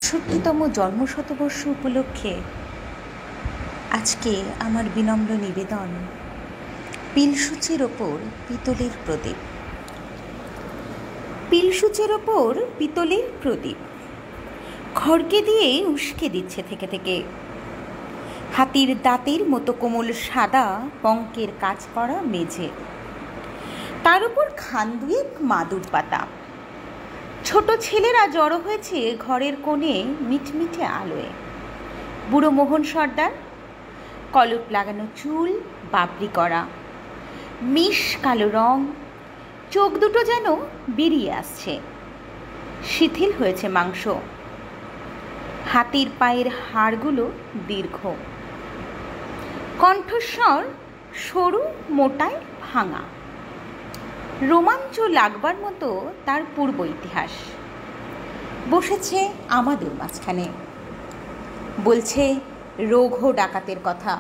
৬৬তম জন্মশতবর্ষ উপলক্ষে আজকে আমার বিনম্র নিবেদন, পিলসূচের ওপর পিতলের প্রদীপ। পিলসূচের ওপর পিতলের প্রদীপ খড়কে দিয়ে উস্কে দিচ্ছে থেকে থেকে। হাতির দাঁতের মতো কোমল সাদা পঙ্কের কাজ করা মেঝে, তার উপর খান দুয়েক মাদুর পাতা। ছোট ছেলেরা জড়ো হয়েছে ঘরের কোণে মিটমিটে আলোয়। বুড়ো মোহন সর্দার, কলপ লাগানো চুল, বাবরি করা, মিশ কালো রং, চোখ দুটো যেন বেরিয়ে আসছে। শিথিল হয়েছে মাংস, হাতির পায়ের হাড়গুলো দীর্ঘ, কণ্ঠস্বর সরু মোটায় ভাঙা। রোমাঞ্চ লাগবার মতো তার পূর্ব ইতিহাস। বসেছে আমাদের মাঝখানে, বলছে রঘু ডাকাতের কথা।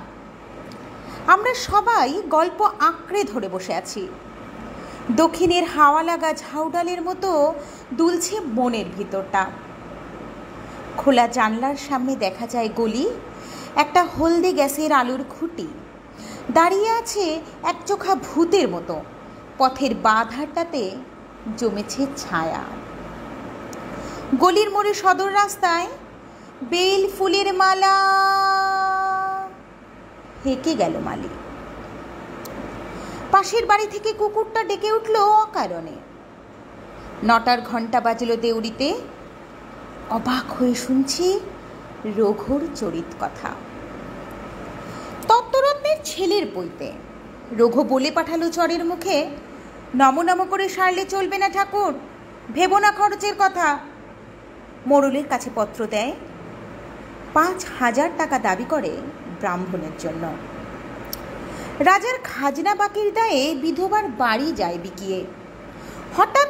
আমরা সবাই গল্প আঁকড়ে ধরে বসে আছি। দক্ষিণের হাওয়া লাগা ঝাউডালের মতো দুলছে বনের ভিতরটা। খোলা জানলার সামনে দেখা যায় গলি, একটা হলদে গ্যাসের আলোর খুঁটি। দাঁড়িয়ে আছে এক চোখা ভূতের মতো। পথের বাঁ ধারটাতে জমেছে ছায়া। গলির মোড়ে সদর রাস্তায় বেল ফুলের মালা। হেঁকে গেল মালি। পাশের বাড়ি থেকে কুকুরটা ডেকে উঠল অকারণে। 9টার ঘণ্টা বাজল দেউড়িতে। অবাক হয়ে শুনছি রঘুর চরিত কথা। তত্ত্বরত্নের ছেলের বইতে রঘু বলে পাঠালো চরের মুখে, নম নম করে সারলে চলবে না ঠাকুর, ভেবো না খরচের কথা। মোড়লের কাছে পত্র দেয়, 5,000 টাকা দাবি করে ব্রাহ্মণের জন্য। রাজার খাজনা বাকির দায়ে বিধবার বাড়ি যায় বিকিয়ে। হঠাৎ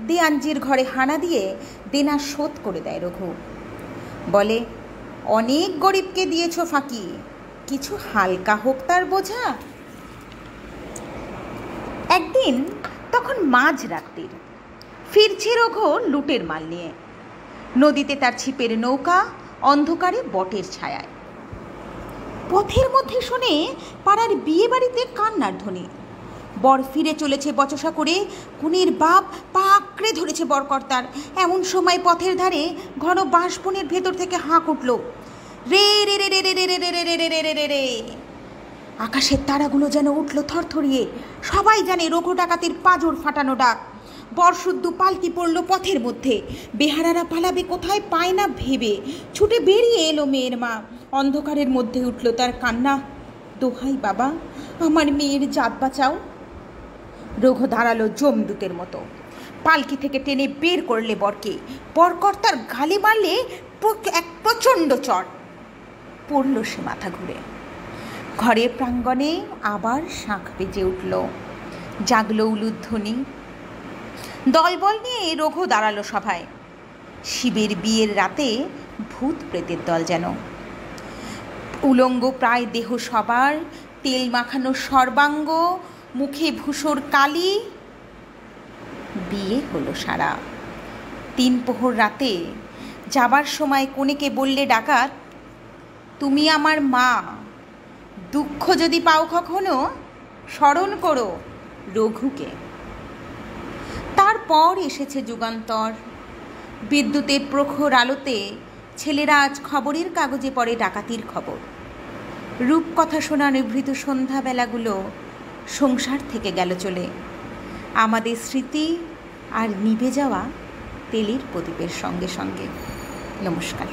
দেয়ানজির ঘরে হানা দিয়ে দেনা শোধ করে দেয় রঘু। বলে, অনেক গরিবকে দিয়েছ ফাঁকি, কিছু হালকা হোক তার বোঝা। একদিন তখন মাঝ রাত্রির, ফিরছে রঘু লুটের মাল নিয়ে। নদীতে তার ছিপের নৌকা, অন্ধকারে বটের ছায়ায়। পথের মধ্যে শোনে পাড়ার বিয়ে বাড়িতে কান্নার ধ্বনি। বর ফিরে চলেছে বচসা করে, কনের বাপ পা আঁকড়ে ধরেছে বরকর্তার। এমন সময় পথের ধারে ঘন বাঁশবনের ভেতর থেকে হাঁক উঠল, রে রে রে রে রে রে রে রে রে রে রে রে রে। আকাশের তারাগুলো যেন উঠল থরথরিয়ে। সবাই জানে রঘু ডাকাতের পাঁজর ফাটানো ডাক। বরশুদ্ধ পালকি পড়ল পথের মধ্যে। বেহারারা পালাবে কোথায় পায় না ভেবে ছুটে বেরিয়ে এলো মেয়ের মা। অন্ধকারের মধ্যে উঠল তার কান্না, দোহাই বাবা, আমার মেয়ের জাত বাঁচাও। রঘু দাঁড়ালো জমদূতের মতো। পালকি থেকে টেনে বের করলে বরকে। বরকর্তার গালে মারলে এক প্রচণ্ড চড়। পড়ল সে মাথা ঘুরে। ঘরের প্রাঙ্গণে আবার শাঁখ বেজে উঠল, জাগলো উলুধ্বনি। দলবল নিয়ে রঘু দাঁড়ালো সভায়। শিবের বিয়ের রাতে ভূত প্রেতের দল যেন। উলঙ্গ প্রায় দেহ সবার, তেল মাখানো সর্বাঙ্গ, মুখে ভূষর কালি। বিয়ে হলো সারা। 3 প্রহর রাতে যাবার সময় কনেকে বললে ডাকাত, তুমি আমার মা, দুঃখ যদি পাও কখনো স্মরণ করো রঘুকে। তারপর এসেছে যুগান্তর। বিদ্যুতের প্রখর আলোতে ছেলেরা আজ খবরের কাগজে পড়ে ডাকাতির খবর। রূপকথা শোনা নিভৃত সন্ধ্যাবেলাগুলো সংসার থেকে গেল চলে। আমাদের স্মৃতি আর নিভে যাওয়া তেলের প্রদীপের সঙ্গে সঙ্গে। নমস্কার।